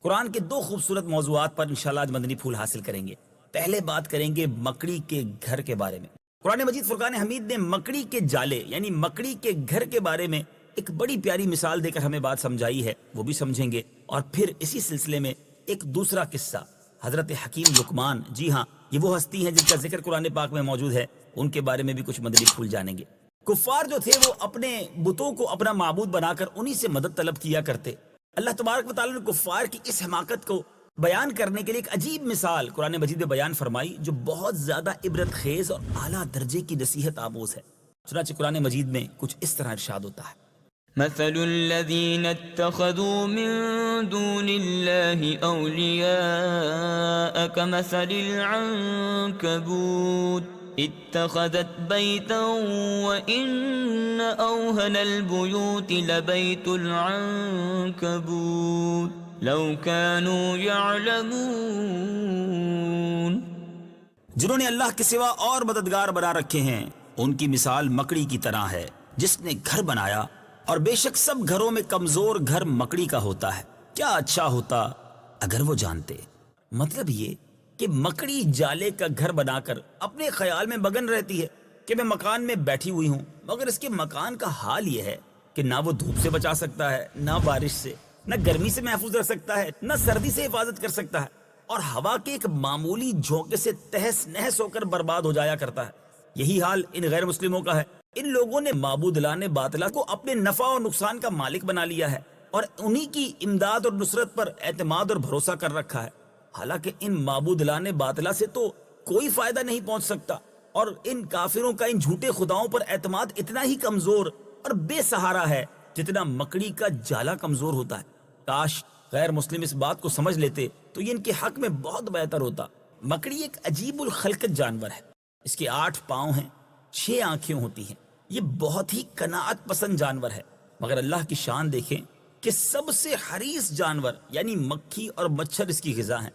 قرآن کے دو خوبصورت موضوعات پر انشاءاللہ آج مدنی پھول حاصل کریں گے۔ پہلے بات کریں گے مکڑی کے گھر کے بارے میں۔ قرآن مجید فرقان حمید نے مکڑی کے جالے یعنی مکڑی کے گھر کے بارے میں ایک بڑی پیاری مثال دے کر ہمیں بات سمجھائی ہے، وہ بھی سمجھیں گے۔ اور پھر اسی سلسلے میں ایک دوسرا قصہ حضرت حکیم لقمان، جی ہاں یہ وہ ہستی ہیں جن کا ذکر قرآن پاک میں موجود ہے، ان کے بارے میں بھی کچھ مدنی پھول جانیں گے۔ کفار جو تھے وہ اپنے بتوں کو اپنا معبود بنا کر انہی سے مدد طلب کیا کرتے۔ اللہ تبارک و تعالیٰ نے کفار کی اس حماقت کو بیان کرنے کے لیے ایک عجیب مثال قرآن مجید میں بیان فرمائی جو بہت زیادہ عبرت خیز اور اعلیٰ درجے کی نصیحت آموز ہے۔ چنانچہ قرآن مجید میں کچھ اس طرح ارشاد ہوتا ہے: مثل الذين اتخذوا من دون الله أولياء كمثل العنكبوت اتخذت بيتا وإن أوهن البيوت لبيت العنكبوت لو كانوا يعلمون۔ جنہوں نے اللہ کے سوا اور مددگار بنا رکھے ہیں ان کی مثال مکڑی کی طرح ہے جس نے گھر بنایا، اور بے شک سب گھروں میں کمزور گھر مکڑی کا ہوتا ہے، کیا اچھا ہوتا اگر وہ جانتے۔ مطلب یہ کہ مکڑی جالے کا گھر بنا کر اپنے خیال میں مگن رہتی ہے کہ میں مکان میں بیٹھی ہوئی ہوں، مگر اس کے مکان کا حال یہ ہے کہ نہ وہ دھوپ سے بچا سکتا ہے، نہ بارش سے، نہ گرمی سے محفوظ رکھ سکتا ہے، نہ سردی سے حفاظت کر سکتا ہے، اور ہوا کے ایک معمولی جھونکے سے تہس نہس ہو کر برباد ہو جایا کرتا ہے۔ یہی حال ان غیر مسلموں کا ہے۔ ان لوگوں نے معبود لانے باطلا کو اپنے نفع اور نقصان کا مالک بنا لیا ہے اور انہی کی امداد اور نصرت پر اعتماد اور بھروسہ کر رکھا ہے، حالانکہ ان معبود لانے باطلا سے تو کوئی فائدہ نہیں پہنچ سکتا، اور ان کافروں کا ان جھوٹے خداؤں پر اعتماد اتنا ہی کمزور اور بے سہارا ہے جتنا مکڑی کا جالا کمزور ہوتا ہے۔ کاش غیر مسلم اس بات کو سمجھ لیتے تو یہ ان کے حق میں بہت بہتر ہوتا۔ مکڑی ایک عجیب الخلقت جانور ہے، اس کے 8 پاؤں ہیں، 6 آنکھیں ہوتی ہیں، یہ بہت ہی قناعت پسند جانور ہے، مگر اللہ کی شان دیکھیں کہ سب سے حریص جانور یعنی مکھی اور مچھر اس کی غذا ہیں۔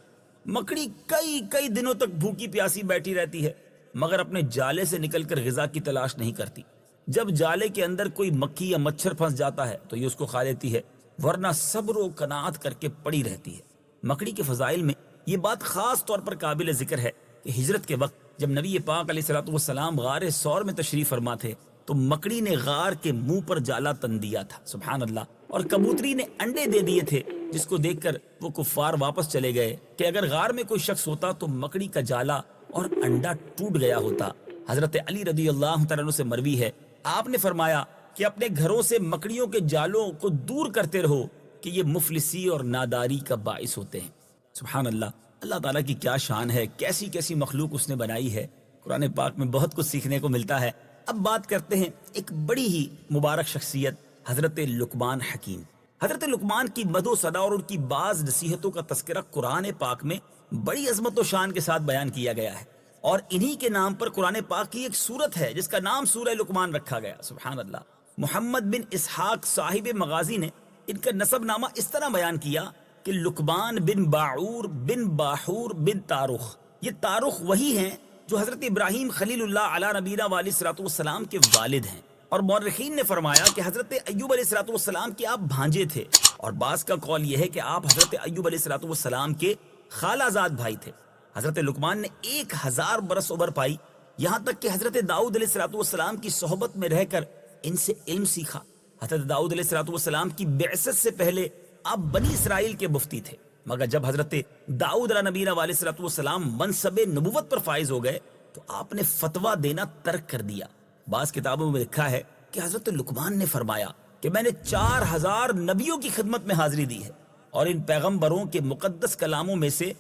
مکڑی کئی دنوں تک بھوکی پیاسی بیٹھی رہتی ہے مگر اپنے جالے سے نکل کر غذا کی تلاش نہیں کرتی۔ جب جالے کے اندر کوئی مکھی یا مچھر پھنس جاتا ہے تو یہ اس کو کھا لیتی ہے، ورنہ صبر و قناعت کر کے پڑی رہتی ہے۔ مکڑی کے فضائل میں یہ بات خاص طور پر قابل ذکر ہے کہ ہجرت کے وقت جب نبی پاک علیہ الصلوۃ والسلام غار ثور میں تشریف فرما تھے تو مکڑی نے غار کے منہ پر جالا تن دیا تھا، سبحان اللہ، اور کبوتری نے انڈے دے دیے تھے، جس کو دیکھ کر وہ کفار واپس چلے گئے کہ اگر غار میں کوئی شخص ہوتا تو مکڑی کا جالا اور انڈا ٹوٹ گیا ہوتا۔ حضرت علی رضی اللہ تعالیٰ عنہ سے مروی ہے، آپ نے فرمایا کہ اپنے گھروں سے مکڑیوں کے جالوں کو دور کرتے رہو کہ یہ مفلسی اور ناداری کا باعث ہوتے ہیں۔ سبحان اللہ، اللہ تعالیٰ کی کیا شان ہے، کیسی کیسی مخلوق اس نے بنائی ہے۔ قرآن پاک میں بہت کچھ سیکھنے کو ملتا ہے۔ اب بات کرتے ہیں ایک بڑی ہی مبارک شخصیت حضرت لقمان حکیم۔ حضرت لقمان کی مدح و ثنا اور ان کی بعض نصیحتوں کا تذکرہ قرآن پاک میں بڑی عظمت و شان کے ساتھ بیان کیا گیا ہے، اور انہی کے نام پر قرآن پاک کی ایک سورت ہے جس کا نام سورہ لقمان رکھا گیا، سبحان اللہ۔ محمد بن اسحاق صاحب مغازی نے ان کا نسب نامہ اس طرح بیان کیا کہ لقمان بن باعور بن باحور بن تارخ، یہ تارخ وہی ہیں جو حضرت ابراہیم خلیل اللہ علی نبینا علیہ الصلوۃ والسلام کے والد ہیں، اور مورخین نے فرمایا کہ حضرت ایوب علیہ الصلوۃ والسلام کے آپ بھانجے تھے، اور بعض کا قول یہ ہے کہ آپ حضرت ایوب علیہ الصلوۃ والسلام کے خالہ زاد بھائی تھے۔ حضرت لقمان نے 1000 برس عمر پائی، یہاں تک کہ حضرت داؤد علیہ الصلوۃ والسلام کی صحبت میں رہ کر ان سے علم سیکھا۔ حضرت داؤد علیہ الصلوۃ والسلام کی بعثت سے پہلے آپ بنی اسرائیل کے مفتی تھے، مگر جب حضرت داؤد علیہ نبینا علیہ الصلوۃ والسلام منصب نبوت پر فائز ہو گئے تو آپ نے فتویٰ دینا ترک کر دیا۔ بعض کتابوں میں لکھا ہے کہ حضرت لقمان نے فرمایا کہ میں نے 4000 نبیوں کی خدمت میں حاضری دی ہے، اور ان پیغمبروں کے مقدس کلاموں میں سے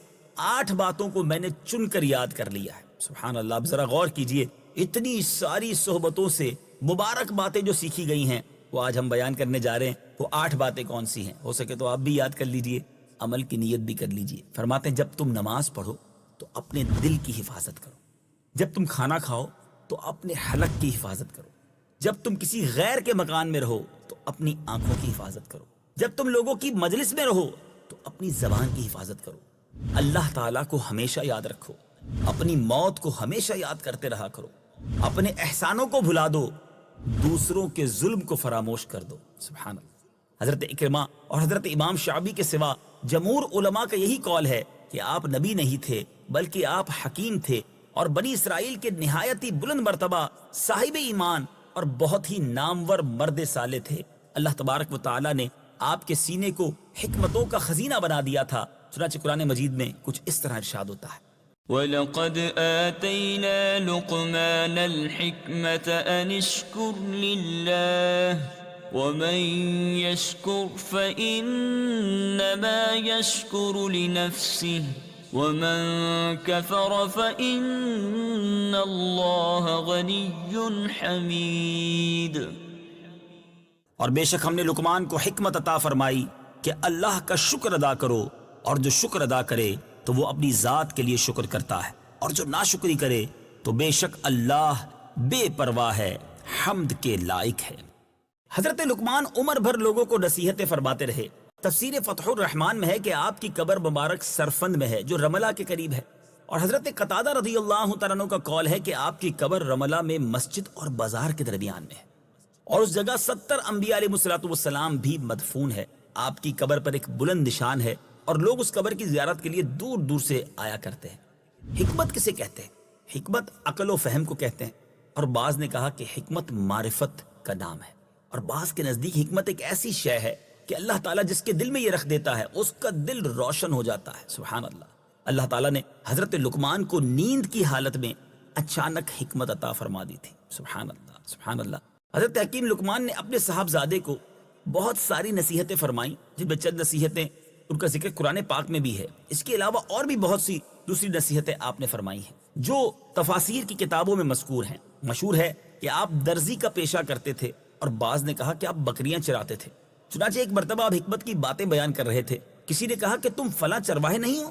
8 باتوں کو میں نے چن کر یاد کر لیا ہے، سبحان اللہ۔ اب ذرا غور کیجئے، اتنی ساری صحبتوں سے مبارک باتیں جو سیکھی گئی ہیں وہ آج ہم بیان کرنے جا رہے ہیں۔ وہ 8 باتیں کون سی ہیں؟ ہو سکے تو آپ بھی یاد کر لیجئے، عمل کی نیت بھی کر لیجئے۔ فرماتے ہیں جب تم نماز پڑھو تو اپنے دل کی حفاظت کرو، جب تم کھانا کھاؤ تو اپنے حلق کی حفاظت کرو، جب تم کسی غیر کے مکان میں رہو تو اپنی آنکھوں کی حفاظت کرو، جب تم لوگوں کی مجلس میں رہو تو اپنی زبان کی حفاظت کرو، اللہ تعالیٰ کو ہمیشہ یاد رکھو، اپنی موت کو ہمیشہ یاد کرتے رہا کرو، اپنے احسانوں کو بھلا دو، دوسروں کے ظلم کو فراموش کر دو، سبحان اللہ۔ حضرت اکرمہ اور حضرت امام شعبی کے سوا جمہور علماء کا یہی قول ہے کہ آپ نبی نہیں تھے بلکہ آپ حکیم تھے اور بنی اسرائیل کے نہایت ہی بلند مرتبہ صاحب ایمان اور بہت ہی نامور مرد صالح تھے۔ اللہ تبارک و تعالی نے آپ کے سینے کو حکمتوں کا خزینہ بنا دیا تھا۔ چنانچہ قرآن مجید میں کچھ اس طرح ارشاد ہوتا ہے، وَلَقَدْ آتَيْنَا لُقْمَانَ الْحِكْمَةَ أَنِ اشْكُرْ لِلَّهِ وَمَنْ يَشْكُرْ فَإِنَّمَا يَشْكُرُ لِنَفْسِهِ وَمَنْ كَفَرَ فَإِنَّ اللَّهَ غَنِيٌّ حَمِيدٌ۔ اور بے شک ہم نے لقمان کو حکمت عطا فرمائی کہ اللہ کا شکر ادا کرو، اور جو شکر ادا کرے تو وہ اپنی ذات کے لیے شکر کرتا ہے، اور جو ناشکری کرے تو بے شک اللہ بے پرواہ ہے، حمد کے لائق ہے۔ حضرت لقمان عمر بھر لوگوں کو نصیحتیں فرماتے رہے۔ تفسیر فتح الرحمان میں ہے کہ آپ کی قبر مبارک سرفند میں ہے جو رملہ کے قریب ہے، اور حضرت قتادہ رضی اللہ تعالیٰ عنہ کا قول ہے کہ آپ کی قبر رملہ میں مسجد اور بازار کے درمیان میں ہے، اور اس جگہ 70 انبیاء علیہ السلام بھی مدفون ہے۔ آپ کی قبر پر ایک بلند نشان ہے اور لوگ اس قبر کی زیارت کے لیے دور دور سے آیا کرتے ہیں۔ حکمت کسے کہتے ہیں؟ حکمت عقل و فہم کو کہتے ہیں، اور بعض نے کہا کہ حکمت معرفت کا نام ہے، اور بعض کے نزدیک حکمت ایک ایسی شے ہے کہ اللہ تعالیٰ جس کے دل میں یہ رکھ دیتا ہے اس کا دل روشن ہو جاتا ہے۔ سبحان اللہ۔ اللہ تعالیٰ نے حضرت لقمان کو نیند کی حالت میں اچانک حکمت عطا فرما دی تھی۔ سبحان اللہ، سبحان اللہ۔ حضرت حکیم لقمان نے اپنے صاحبزادے کو بہت ساری نصیحتیں فرمائیں، جن میں چند نصیحتیں ان کا ذکر قرآن پاک میں بھی ہے۔ اس کے علاوہ اور بھی بہت سی دوسری نصیحتیں آپ نے فرمائی ہیں جو تفاسیر کی کتابوں میں مذکور ہیں۔ مشہور ہے کہ آپ درزی کا پیشہ کرتے تھے، اور بعض نے کہا کہ آپ بکریاں چراتے تھے۔ چنانچہ ایک مرتبہ آپ حکمت کی باتیں بیان کر رہے تھے، کسی نے کہا کہ تم فلاں چرواہے نہیں ہو؟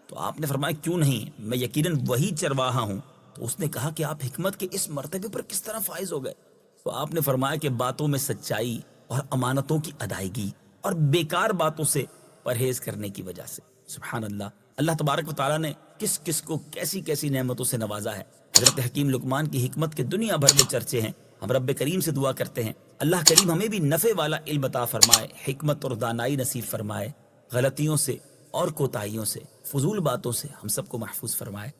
تو آپ نے فرمایا کیوں نہیں، میں یقیناً وہی چرواہا ہوں۔ تو اس نے کہا کہ آپ حکمت کے اس مرتبے پر کس طرح فائز ہو گئے؟ تو آپ نے فرمایا کہ باتوں میں سچائی اور امانتوں کی ادائیگی اور بیکار باتوں سے پرہیز کرنے کی وجہ سے۔ سبحان اللہ۔ اللہ تبارک و تعالیٰ نے کس کس کو کیسی کیسی نعمتوں سے نوازا ہے۔ حضرت حکیم لقمان کی حکمت کے دنیا بھر میں چرچے ہیں۔ ہم رب کریم سے دعا کرتے ہیں اللہ کریم ہمیں بھی نفع والا علم عطا فرمائے، حکمت اور دانائی نصیب فرمائے، غلطیوں سے اور کوتاہیوں سے، فضول باتوں سے ہم سب کو محفوظ فرمائے۔